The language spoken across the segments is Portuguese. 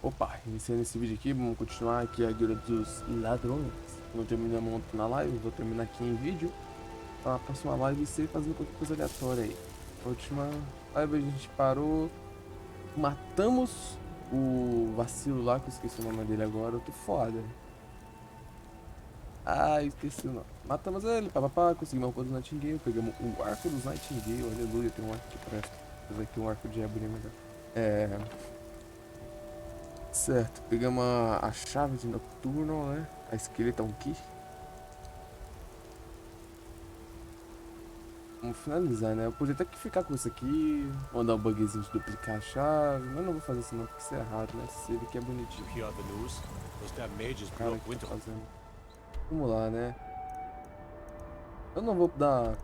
Opa, iniciando esse vídeo aqui, vamos continuar aqui a guilda dos ladrões. Não terminamos ontem na live, vou terminar aqui em vídeo. A próxima live ser fazendo qualquer coisa aleatória aí. A última live a gente parou, matamos o vacilo lá, que eu esqueci o nome dele agora, eu tô foda. Ah, esqueci o nome. Matamos ele, papapá, conseguimos uma coisa do Nightingale, pegamos o arco dos Nightingale, aleluia, tem um arco que presta. Vou aqui um arco de abrir melhor. Certo, pegamos a chave de Nocturno, né? A Skeleton Key. Vamos finalizar, né? Eu podia até que ficar com isso aqui, mandar um bugzinho de duplicar a chave, mas não vou fazer isso não, porque isso é errado, né? Se ele que é bonitinho. Cara, que tá fazendo. Vamos lá, né? Eu não vou dar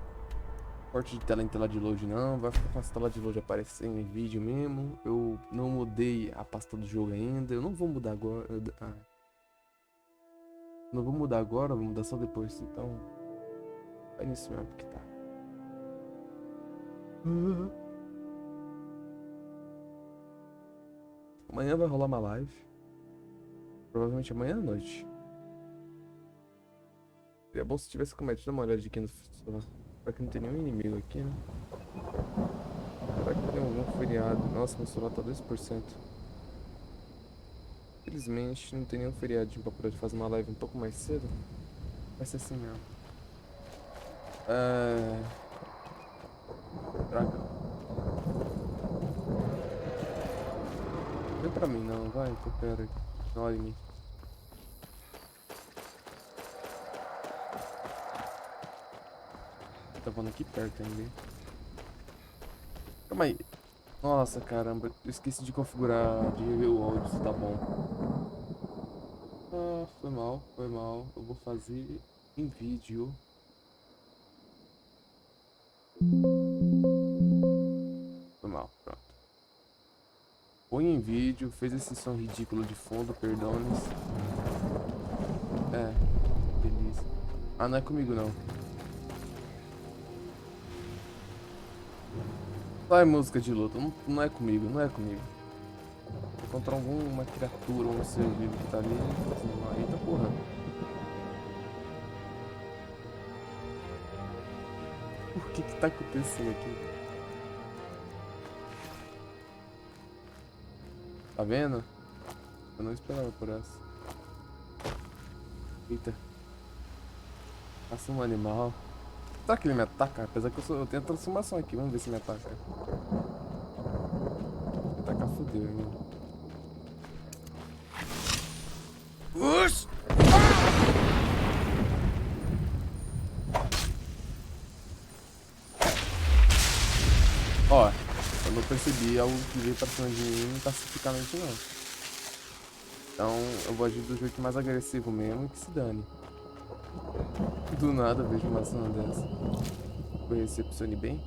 corte de tela em tela de load não, vai ficar com a tela de load aparecendo em vídeo mesmo. Eu não mudei a pasta do jogo ainda, eu não vou mudar agora. Não vou mudar agora, vou mudar só depois, então vai nisso mesmo que tá. Amanhã vai rolar uma live, provavelmente amanhã à noite. Seria bom se tivesse cometido uma olhada aqui no celular. Será que não tem nenhum inimigo aqui, né? Será que tem algum feriado? Nossa, meu celular tá 2%. Infelizmente não tem nenhum feriadinho pra poder fazer uma live um pouco mais cedo. Vai ser assim mesmo. Droga. Vem pra mim não, vai, tô perto aqui. Não olha em mim. Tá voando aqui perto ainda, hein? Calma aí. Nossa, caramba, eu esqueci de configurar, de rever o áudio, se tá bom. Ah, foi mal, foi mal. Eu vou fazer em vídeo. Foi mal, pronto. Põe em vídeo, fez esse som ridículo de fundo, perdones. Beleza. Ah, não é comigo não. Vai música de luta, não é comigo, não é comigo. Vou encontrar alguma criatura, um ser vivo que tá ali. Eita porra. O que tá acontecendo aqui? Tá vendo? Eu não esperava por essa. Eita. Passa um animal. Será que ele me ataca? Apesar que eu tenho a transformação aqui. Vamos ver se me ataca. Me atacar fodeu, hein? Ush! Ó, eu não percebi algo que veio pra cima de mim pacificamente não. Então eu vou agir do jeito mais agressivo mesmo e que se dane. Do nada eu vejo uma cena dessa. Eu recepcione bem.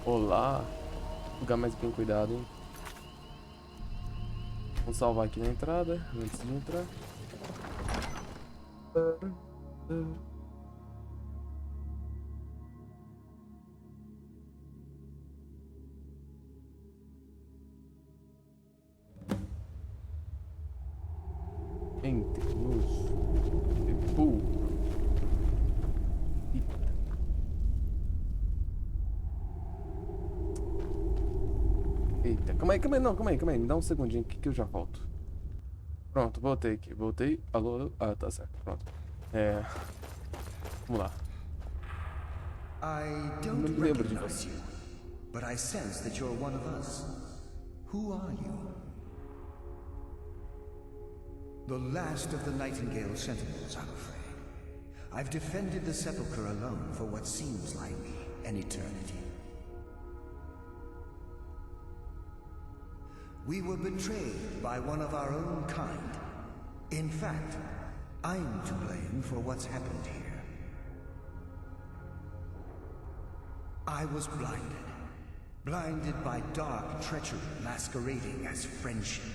Olá. Lugar mais bem cuidado, hein? Vamos salvar aqui na entrada, antes de entrar. Entre nos pool. Eita, calma aí, me dá um segundinho aqui que eu já volto. Pronto, voltei aqui, voltei. Alô, alô? Ah, tá certo, pronto. Vamos lá. I Não me don't lembro de você. recognize you, but I sense that you're one of us. Who are you? The last of the Nightingale Sentinels, I'm afraid. I've defended the Sepulchre alone for what seems like an eternity. We were betrayed by one of our own kind. In fact, I'm to blame for what's happened here. I was blinded by dark treachery masquerading as friendship.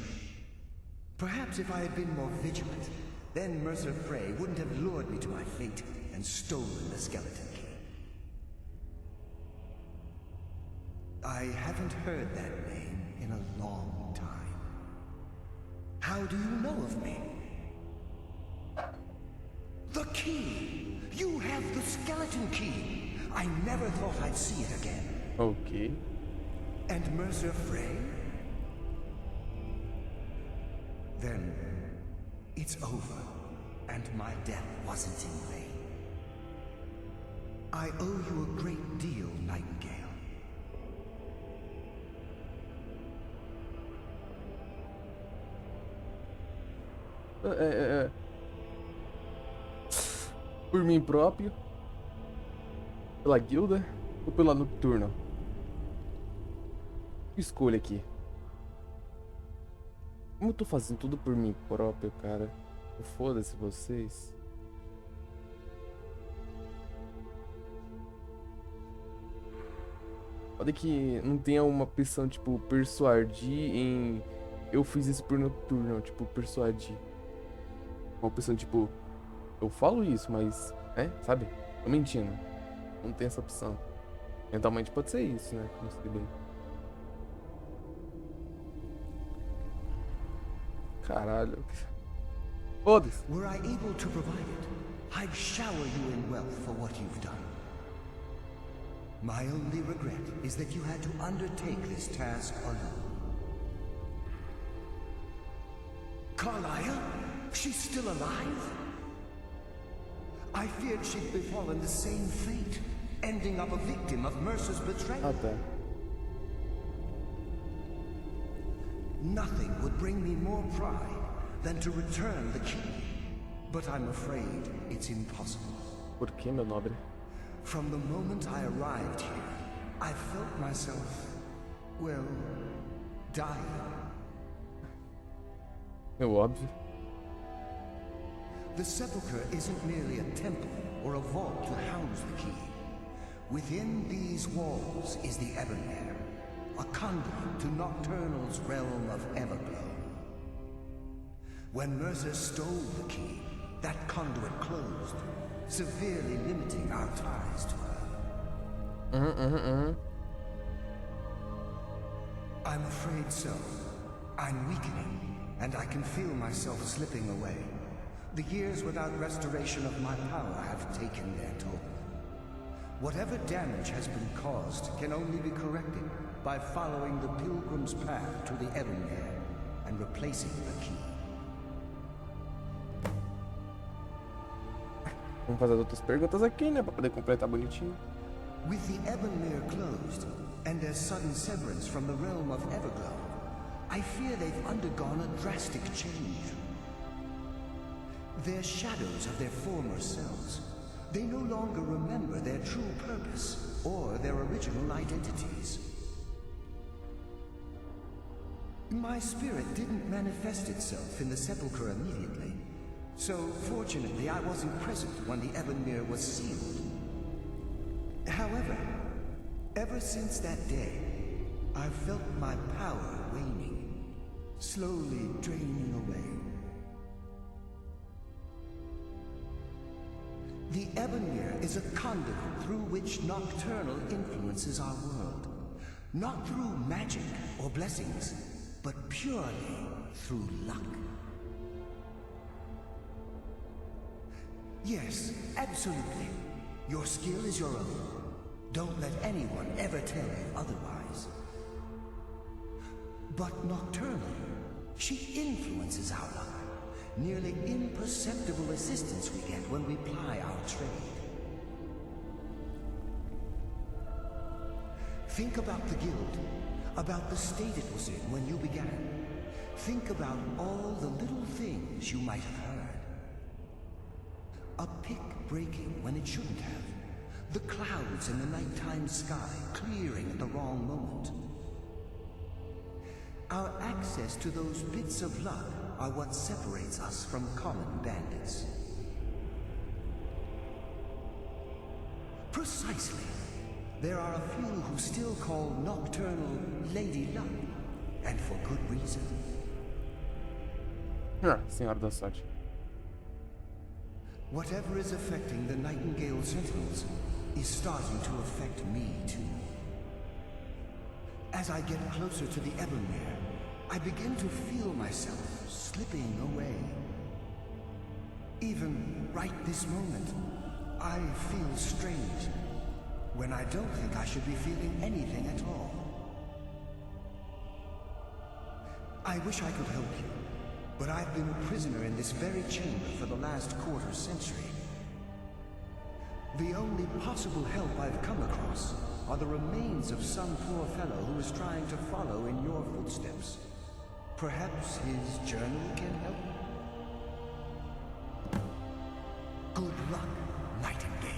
Perhaps if I had been more vigilant, then Mercer Frey wouldn't have lured me to my fate and stolen the skeleton key. I haven't heard that name in a long time. How do you know of me? The key! You have the skeleton key! I never thought I'd see it again. Ok. And Mercer Frey? Then it's over, and my death wasn't in vain. I owe you a great deal, Nightingale. Por mim próprio, pela guilda ou pela nocturna? Escolha aqui. Como eu tô fazendo tudo por mim próprio, cara. Foda-se vocês. Pode que não tenha uma opção tipo persuadir em eu fiz isso por nocturno, tipo persuadir. Uma opção tipo eu falo isso, mas sabe? Tô mentindo. Não tem essa opção. Eventualmente pode ser isso, né? Não sei bem. Caralho. Foda-se. Were I able to provide it, I'd shower you in wealth for what you've done. My only regret is that you had to undertake this task alone. Carlisle? She's still alive? I feared she'd befallen the same fate, ending up a victim of Mercer's betrayal. Ah, tá. Nothing would bring me more pride than to return the key. But I'm afraid it's impossible. Por que, meu nobre? From the moment I arrived here, I felt myself, well, dying. É óbvio. The sepulchre isn't merely a temple or a vault to house the key. Within these walls is the Ebonmere, a conduit to Nocturnal's realm of Everglow. When Mercer stole the key, that conduit closed, severely limiting our ties to her. I'm afraid so. I'm weakening, and I can feel myself slipping away. The years without restoration of my power have taken their toll. Whatever damage has been caused can only be corrected by following the pilgrim's path to the Ebonmere and replacing the key. Vamos fazer as outras perguntas aqui, né? Pra poder completar bonitinho. With the Ebonmere closed, and their sudden severance from the realm of Everglow, I fear they've undergone a drastic change. They're shadows of their former selves. They no longer remember their true purpose or their original identities. My spirit didn't manifest itself in the sepulchre immediately, so fortunately I wasn't present when the Ebonmere was sealed. However, ever since that day, I've felt my power waning, slowly draining away. The Ebonmere is a conduit through which Nocturnal influences our world. Not through magic or blessings, but purely through luck. Yes, absolutely. Your skill is your own. Don't let anyone ever tell you otherwise. But Nocturnal, she influences our luck. Nearly imperceptible assistance we get when we ply our trade. Think about the guild, about the state it was in when you began. Think about all the little things you might have heard. A pick breaking when it shouldn't have. The clouds in the nighttime sky clearing at the wrong moment. Our access to those bits of luck are what separates us from common bandits. Precisely. There are a few who still call Nocturnal Lady Luck, and for good reason. Senhora da Sorte. Whatever is affecting the Nightingale Sentinels is starting to affect me too. As I get closer to the Ebonmere, I begin to feel myself slipping away. Even right this moment, I feel strange, when I don't think I should be feeling anything at all. I wish I could help you, but I've been a prisoner in this very chamber for the last quarter century. The only possible help I've come across are the remains of some poor fellow who is trying to follow in your footsteps. Perhaps his journal can help? Good luck, Nightingale.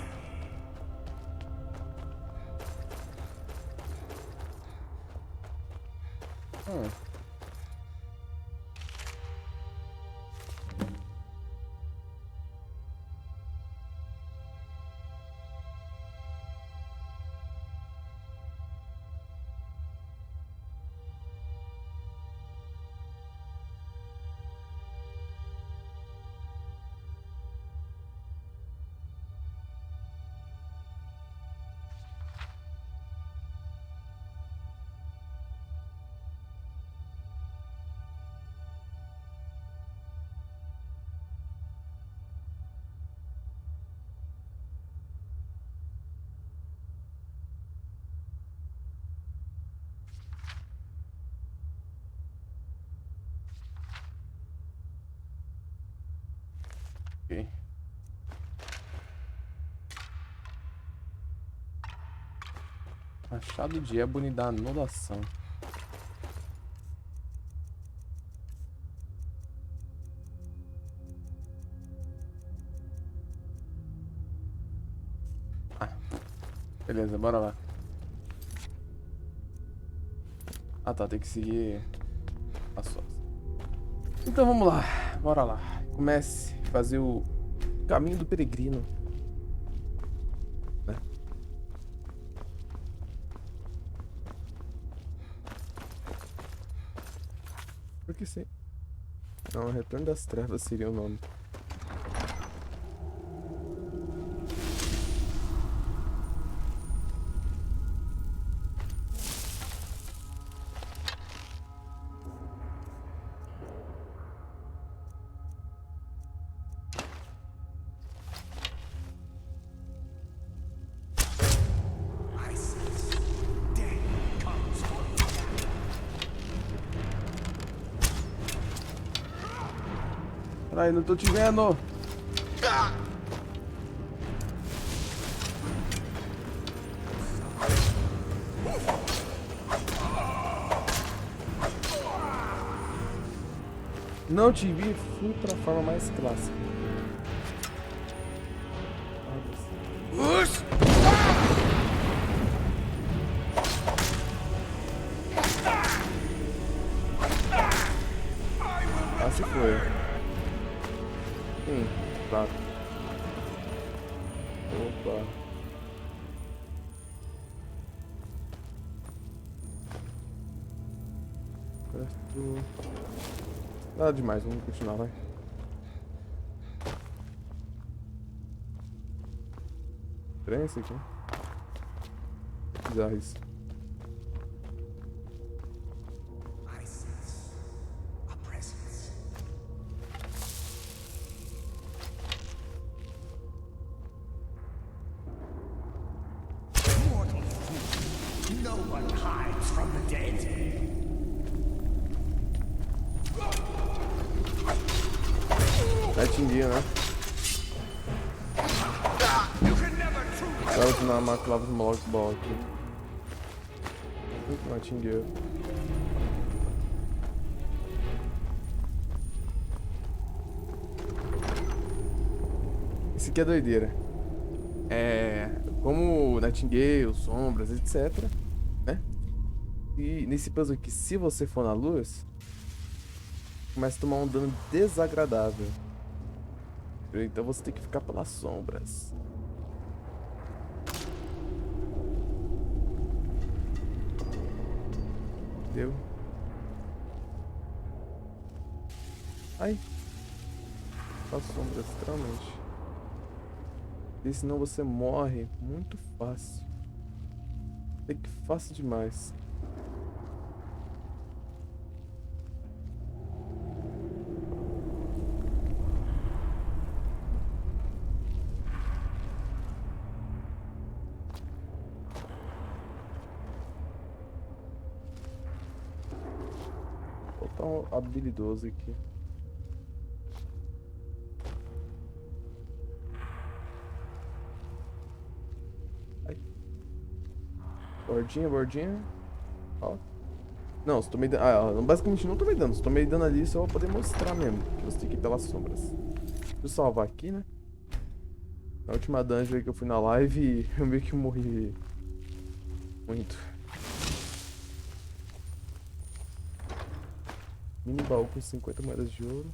Ok. Machado de ébano da anulação. Ah, beleza, bora lá. Ah tá, tem que seguir as suas. Então vamos lá, bora lá. Comece a fazer o caminho do peregrino. Né? Por que sim? Não, Retorno das Trevas seria o nome. Ai, não tô te vendo. Não te vi, fui pra forma mais clássica. Ah, se foi. Claro. Opa. Certo. Nada demais, vamos continuar, vai. Estranho esse aqui. Bizarro isso. Nightingale, né? Agora eu tô na máquina dos Molotov Ball aqui. Nightingale. Isso aqui é doideira. Como Nightingale, sombras, etc, né? E nesse puzzle aqui, se você for na luz, começa a tomar um dano desagradável. Então você tem que ficar pelas sombras. Deu. Ai. Pelas sombras, literalmente. E senão você morre muito fácil. É que fácil demais. tão habilidoso aqui. Ai. Bordinha, bordinha. Ó. Não, se tomei dano. Ah, basicamente não tomei dano. Se tomei dano ali, só pra poder mostrar mesmo. Que você tem que ir pelas sombras. Deixa eu salvar aqui, né? Na última dungeon aí que eu fui na live, eu meio que morri muito. Mini baú com 50 moedas de ouro.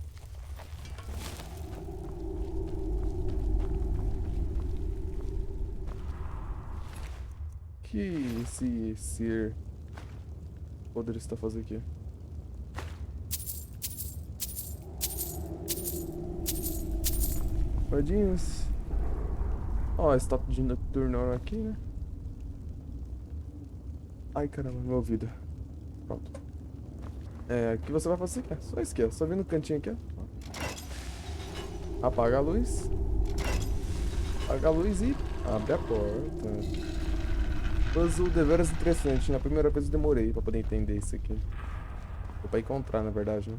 Que esse ser poderia estar fazendo aqui? Guardinhas. Ó, estátua de Nocturnal aqui, né? Ai, caramba, meu ouvido. Pronto. É, o que você vai fazer aqui? Só isso aqui, ó. Só vir no cantinho aqui, ó. Apaga a luz. Apaga a luz e abre a porta. Puzzle deveras interessante. Na primeira vez eu demorei pra poder entender isso aqui. Ou pra encontrar, na verdade, né?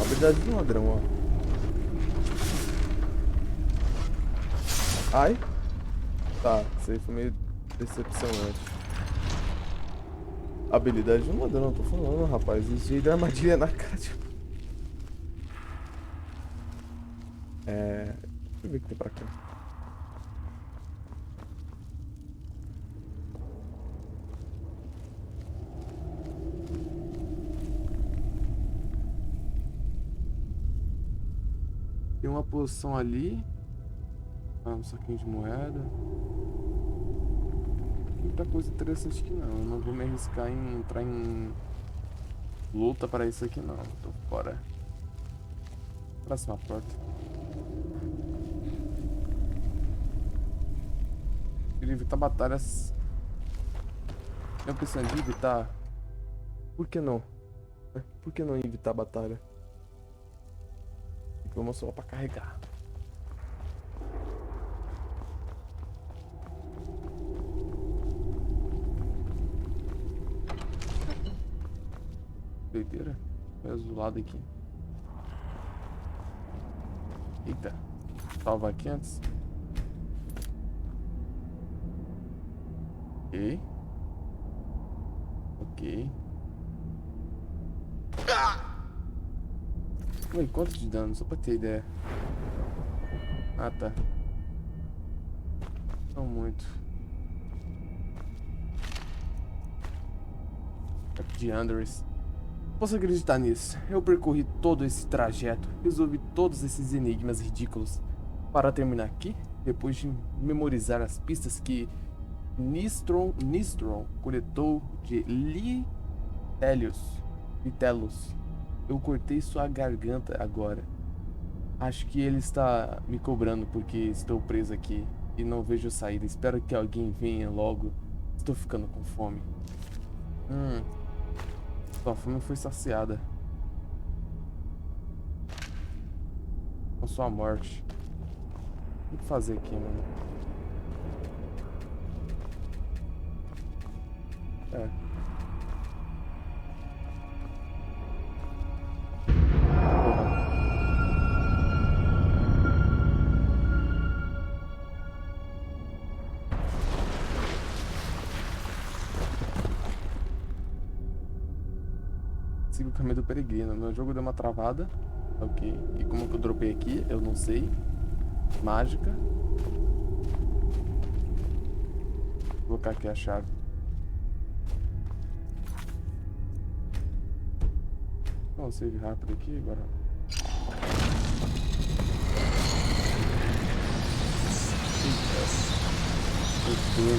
Habilidade de um ladrão, ó. Ai. Tá, isso aí foi meio decepcionante. Habilidade de um ladrão, tô falando, rapaz. Isso aí deu armadilha na cara de... Deixa eu ver o que tem pra cá. Tem uma poção ali. Um saquinho de moeda. Muita coisa interessante aqui não. Eu não vou me arriscar em entrar em luta para isso aqui não. Tô fora. Próxima porta. Queria evitar batalhas. Eu pensando em evitar. Por que não? Por que não evitar a batalha? Vamos só pra carregar. Doideira. É azulado aqui. Eita. Salva aqui antes. Ok. Ok. Ué, quanto de dano? Só pra ter ideia. Ah, tá. Não muito. De Andres. Posso acreditar nisso. Eu percorri todo esse trajeto, resolvi todos esses enigmas ridículos para terminar aqui, depois de memorizar as pistas que Nistron coletou de Litelos. Eu cortei sua garganta agora. Acho que ele está me cobrando porque estou preso aqui e não vejo saída. Espero que alguém venha logo. Estou ficando com fome. Sua fome foi saciada. Com sua morte. O que fazer aqui, mano? Siga o caminho do peregrino. Meu jogo deu uma travada. Ok. E como que eu dropei aqui? Eu não sei. Mágica. Vou colocar aqui a chave. Vamos save rápido aqui agora.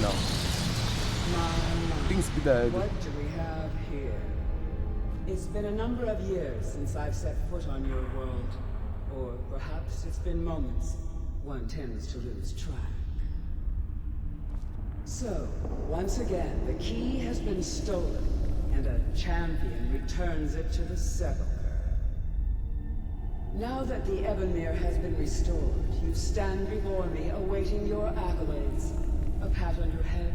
Não. Príncipe da Eve. What do we have here? It's been a number of years since I've set foot on your world. Or perhaps it's been moments. One tends to lose track. So, once again, the key has been stolen, and a champion returns it to the sepulchre. Now that the Evanmere has been restored, you stand before me awaiting your accolades. A pat on your head,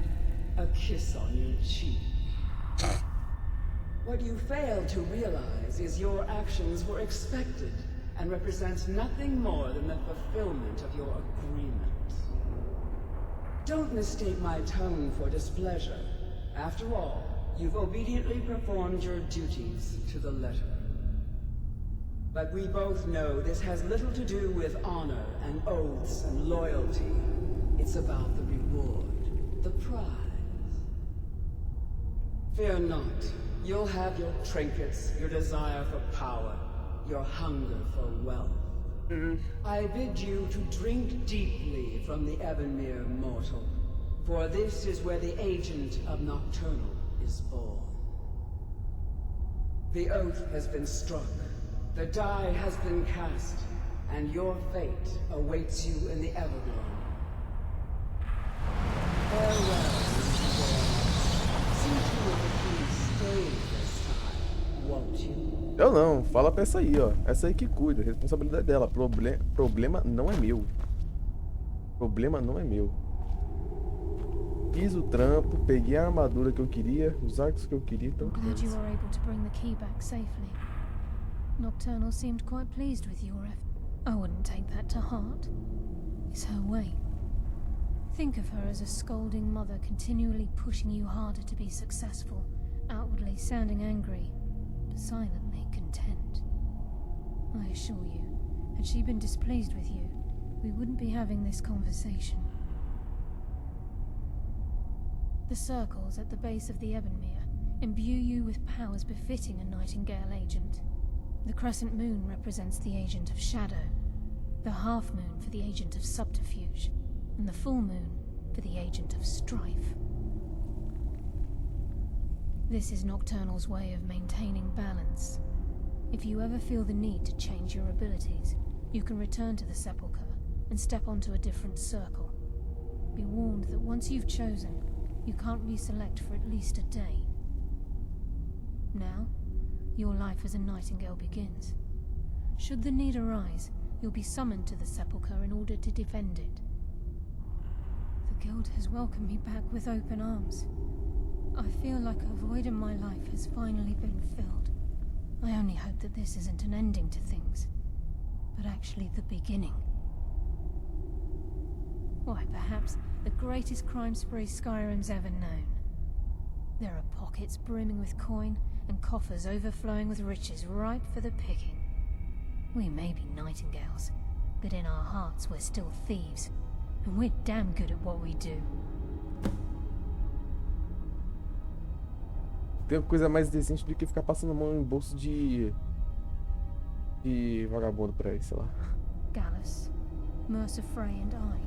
a kiss on your cheek. What you fail to realize is your actions were expected and represent nothing more than the fulfillment of your agreement. Don't mistake my tone for displeasure. After all, you've obediently performed your duties to the letter. But we both know this has little to do with honor and oaths and loyalty. It's about the reward, the prize. Fear not. You'll have your trinkets, your desire for power, your hunger for wealth. I bid you to drink deeply from the Evanmere mortal, for this is where the agent of Nocturnal is born. The oath has been struck, the die has been cast, and your fate awaits you in the Everglow. Farewell, see to it that you stay this time, won't you? Eu não, fala pra essa aí, ó. Essa aí que cuida, responsabilidade dela. Problema não é meu. Problema não é meu. Fiz o trampo, peguei a armadura que eu queria, os arcos que eu queria, então. I'm glad you were able to bring the key back safely. Nocturnal seemed quite pleased with your effort. I wouldn't take that to heart. It's her way. Think of her as a scolding mother continually pushing you harder to be successful, outwardly sounding angry, but silently content. I assure you, had she been displeased with you, we wouldn't be having this conversation. The circles at the base of the Evanmere imbue you with powers befitting a Nightingale agent. The crescent moon represents the agent of shadow, the half moon for the agent of subterfuge, and the full moon for the agent of strife. This is Nocturnal's way of maintaining balance. If you ever feel the need to change your abilities, you can return to the Sepulchre and step onto a different circle. Be warned that once you've chosen, you can't reselect for at least a day. Now, your life as a Nightingale begins. Should the need arise, you'll be summoned to the Sepulchre in order to defend it. The Guild has welcomed me back with open arms. I feel like a void in my life has finally been filled. I only hope that this isn't an ending to things, but actually the beginning. Why, perhaps the greatest crime spree Skyrim's ever known. There are pockets brimming with coin and coffers overflowing with riches ripe for the picking. We may be Nightingales, but in our hearts we're still thieves, and we're damn good at what we do. Tem coisa mais decente do que ficar passando a mão em bolso de vagabundo por aí, sei lá. Gallus, Mercer Frey and I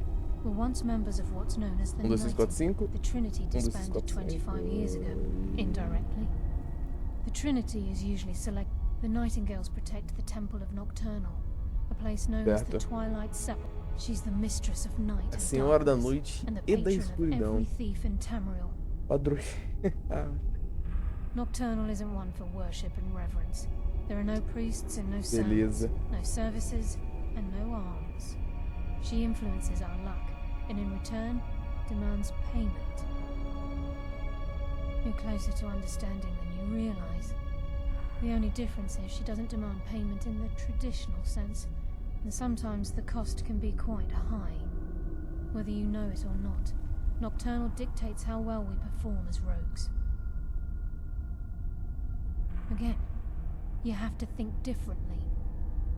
were once members of what's known as the 1, 2, 3, 4, 5. The Trinity 1, 2, 3, 4, disbanded 25 5. years ago, indirectly. The Trinity is usually select. The Nightingales protect the Temple of Nocturnal, a place known as the Certo. Twilight Sepulchre. She's the mistress of night A and senhora da darkness, noite and the e da patron of escuridão. every thief in Tamriel. Padrão. Nocturnal isn't one for worship and reverence. There are no priests and no sermons, Beleza. no services, and no alms. She influences our luck, and in return, demands payment. You're closer to understanding than you realize. The only difference is she doesn't demand payment in the traditional sense, and sometimes the cost can be quite high. Whether you know it or not, Nocturnal dictates how well we perform as rogues. Again, you have to think differently.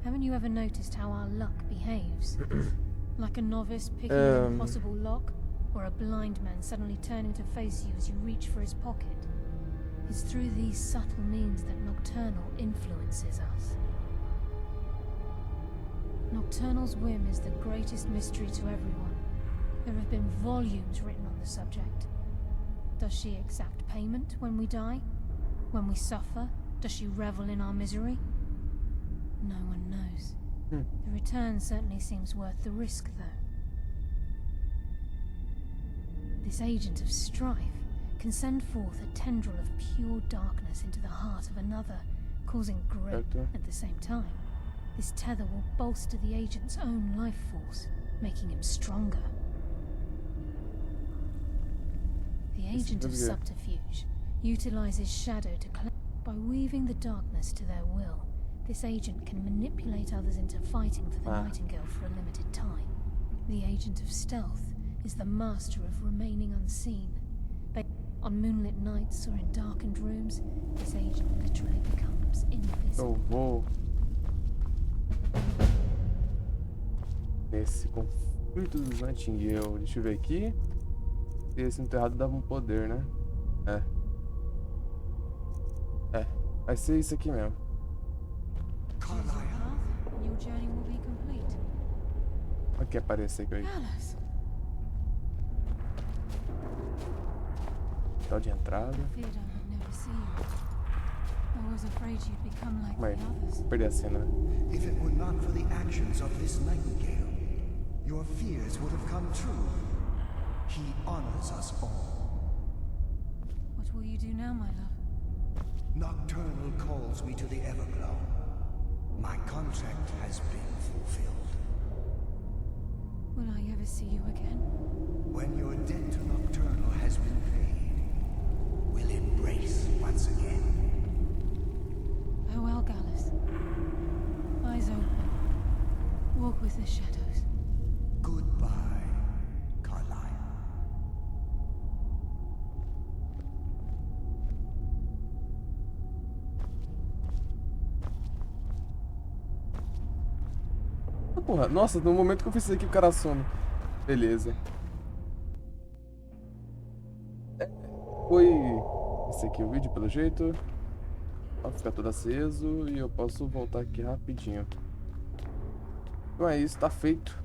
Haven't you ever noticed how our luck behaves? Like a novice picking an impossible lock, or a blind man suddenly turning to face you as you reach for his pocket. It's through these subtle means that Nocturnal influences us. Nocturnal's whim is the greatest mystery to everyone. There have been volumes written on the subject. Does she exact payment when we die? When we suffer, does she revel in our misery? No one knows. The return certainly seems worth the risk, though. This agent of strife can send forth a tendril of pure darkness into the heart of another, causing great Certo. at the same time. This tether will bolster the agent's own life force, making him stronger. The agent of subterfuge utilizes shadow to by weaving the darkness to their will. This agent can manipulate others into fighting for the Nightingale for a limited time. The agent of stealth is the master of remaining unseen. On moonlit nights or in darkened rooms, this agent literally becomes invisible. Eu vou nesse conflito dos Nightingale. Deixa eu ver aqui. Se esse enterrado dava um poder, né? Vai ser isso aqui mesmo. Your journey will be complete. Olha que aparece aqui. Alice, Tal de entrada. feared I would never see you. I was afraid you'd become like Vai the others. perder a cena. If it were not for the actions of this Nightingale, your fears would have come true. He honors us all. What will you do now, my love? Nocturnal calls me to the Everglow. My contract has been fulfilled. Will I ever see you again? When your debt to Nocturnal has been paid, we'll embrace once again. Farewell, Gallus. Eyes open. Walk with the shadows. Goodbye, Carlyle. Porra, nossa, no momento que eu fiz isso aqui o cara some. Beleza. Foi esse aqui o vídeo pelo jeito. Vai ficar tudo aceso e eu posso voltar aqui rapidinho. Então é isso, tá feito.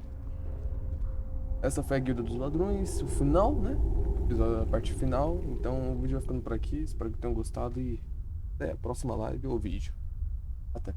Essa foi a Guilda dos Ladrões, o final, né? A parte final. Então o vídeo vai ficando por aqui. Espero que tenham gostado e até a próxima live ou vídeo. Até.